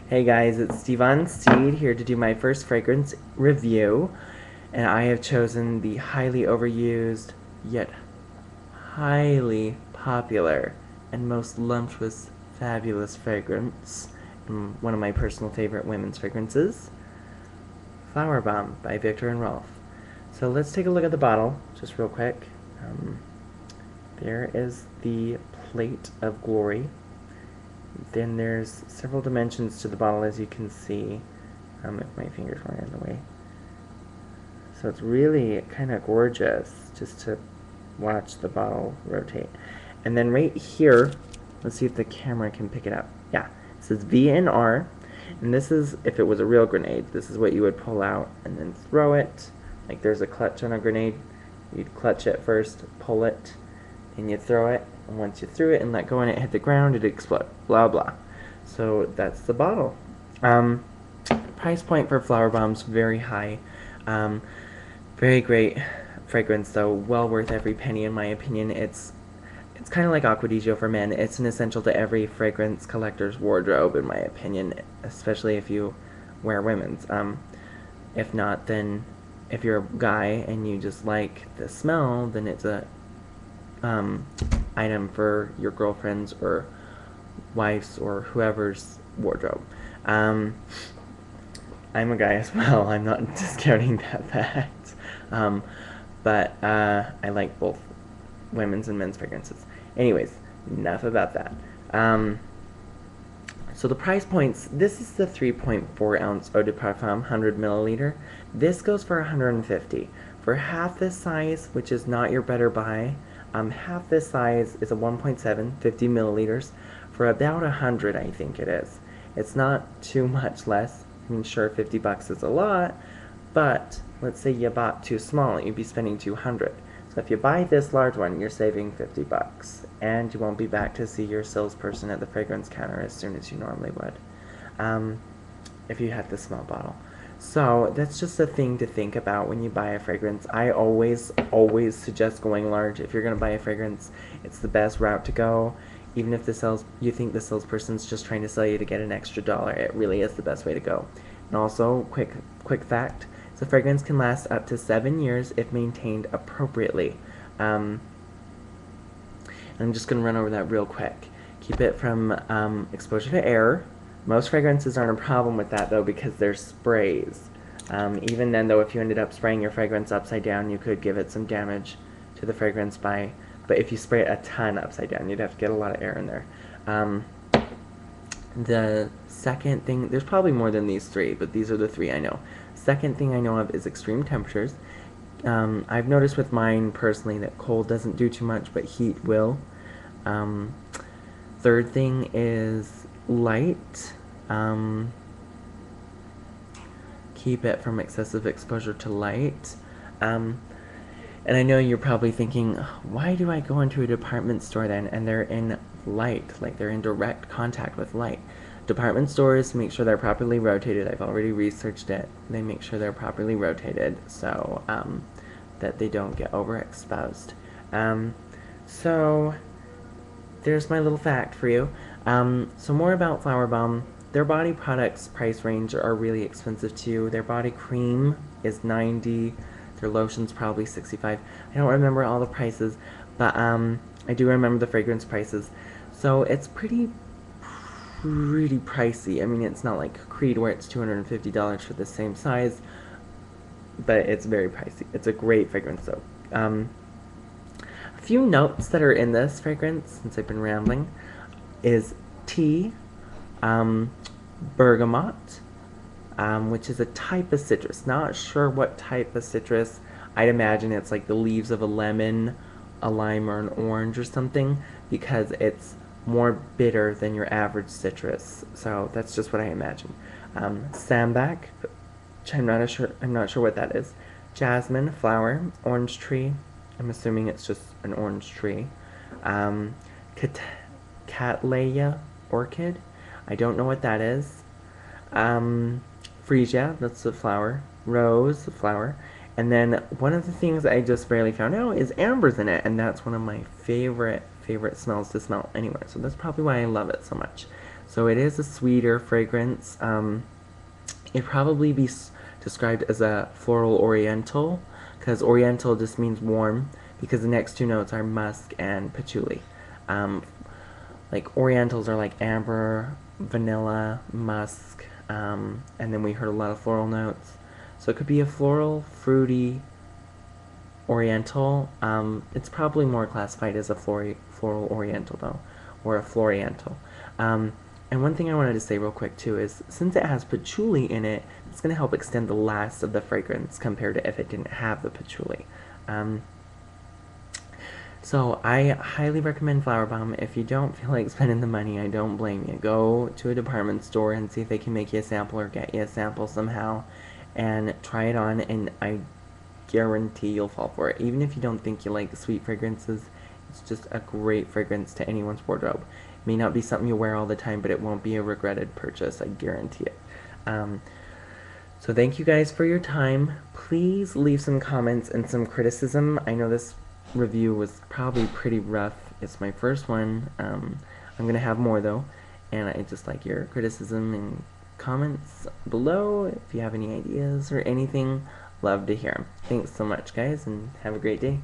Hey guys, it's Steven Steed here to do my first fragrance review, and I have chosen the highly overused, yet highly popular, and most lumptuous, fabulous fragrance, and one of my personal favorite women's fragrances, Flower Bomb by Viktor and Rolf. So let's take a look at the bottle, just real quick. There is the plate of glory. Then there's several dimensions to the bottle, as you can see, if my fingers weren't in the way. So it's really kind of gorgeous just to watch the bottle rotate. And then right here, let's see if the camera can pick it up. Yeah, it says VNR, and this is, if it was a real grenade, this is what you would pull out and then throw it. Like there's a clutch on a grenade. You'd clutch it first, pull it, and you throw it, and once you threw it and let go and it hit the ground, it'd explode, blah blah. So that's the bottle. Price point for Flower Bomb's very high. Very great fragrance though, well worth every penny in my opinion. It's kind of like Acqua di Gio for men. It's an essential to every fragrance collector's wardrobe in my opinion, especially if you wear women's. If not, then if you're a guy and you just like the smell, then it's a item for your girlfriend's or wife's or whoever's wardrobe. I'm a guy as well. I'm not discounting that fact. But I like both women's and men's fragrances. Anyways, enough about that. So the price points, this is the 3.4 ounce Eau de Parfum, 100 milliliter. This goes for 150. For half this size, which is not your better buy, half this size is a 1.7, 50 milliliters, for about 100, I think it is. It's not too much less. I mean, sure, 50 bucks is a lot, but let's say you bought too small, you'd be spending 200. So if you buy this large one, you're saving 50 bucks, and you won't be back to see your salesperson at the fragrance counter as soon as you normally would, if you had the small bottle. So that's just a thing to think about when you buy a fragrance. I always suggest going large. If you're going to buy a fragrance, it's the best route to go. Even if you think the salesperson's just trying to sell you to get an extra dollar, it really is the best way to go. And also, quick fact, the fragrance can last up to 7 years if maintained appropriately. I'm just going to run over that real quick. Keep it from exposure to air. Most fragrances aren't a problem with that, though, because they're sprays. Even then, though, if you ended up spraying your fragrance upside down, you could give it some damage to the fragrance but if you spray it a ton upside down, you'd have to get a lot of air in there. The second thing, there's probably more than these three, but these are the three I know. Second thing I know of is extreme temperatures. I've noticed with mine personally that cold doesn't do too much, but heat will. Third thing is light. Keep it from excessive exposure to light. And I know you're probably thinking, why do I go into a department store then and they're in light, like they're in direct contact with light? Department stores make sure they're properly rotated. I've already researched it. They make sure they're properly rotated so that they don't get overexposed. So there's my little fact for you. So more about Flower Bomb. Their body products price range are really expensive too. Their body cream is $90. Their lotion's probably $65. I don't remember all the prices, but I do remember the fragrance prices. So it's pretty pricey. I mean, it's not like Creed where it's $250 for the same size, but it's very pricey. It's a great fragrance though. A few notes that are in this fragrance, since I've been rambling, is tea, bergamot, which is a type of citrus. Not sure what type of citrus. I'd imagine it's like the leaves of a lemon, a lime, or an orange or something, because it's more bitter than your average citrus. So that's just what I imagine. Sambac, which I'm not sure what that is. Jasmine flower, orange tree. I'm assuming it's just an orange tree. Cattleya orchid. I don't know what that is. Freesia, that's the flower. Rose, the flower. And then one of the things I just barely found out is amber's in it, and that's one of my favorite smells to smell anywhere. So that's probably why I love it so much. So it is a sweeter fragrance. It'd probably be described as a floral oriental, because oriental just means warm, because the next two notes are musk and patchouli. Um, like orientals are like amber, vanilla, musk, and then we heard a lot of floral notes. So it could be a floral, fruity, oriental. It's probably more classified as a floral oriental though, or a floriental. And one thing I wanted to say real quick too is, since it has patchouli in it, it's going to help extend the last of the fragrance compared to if it didn't have the patchouli. So I highly recommend Flower Bomb. If you don't feel like spending the money, I don't blame you. Go to a department store and see if they can make you a sample or get you a sample somehow and try it on, and I guarantee you'll fall for it. Even if you don't think you like sweet fragrances, it's just a great fragrance to anyone's wardrobe. It may not be something you wear all the time, but it won't be a regretted purchase, I guarantee it. So thank you guys for your time. Please leave some comments and some criticism. I know this review was probably pretty rough. It's my first one. I'm gonna have more though, and I just like your criticism and comments below. If you have any ideas or anything, love to hear them. Thanks so much, guys, and have a great day.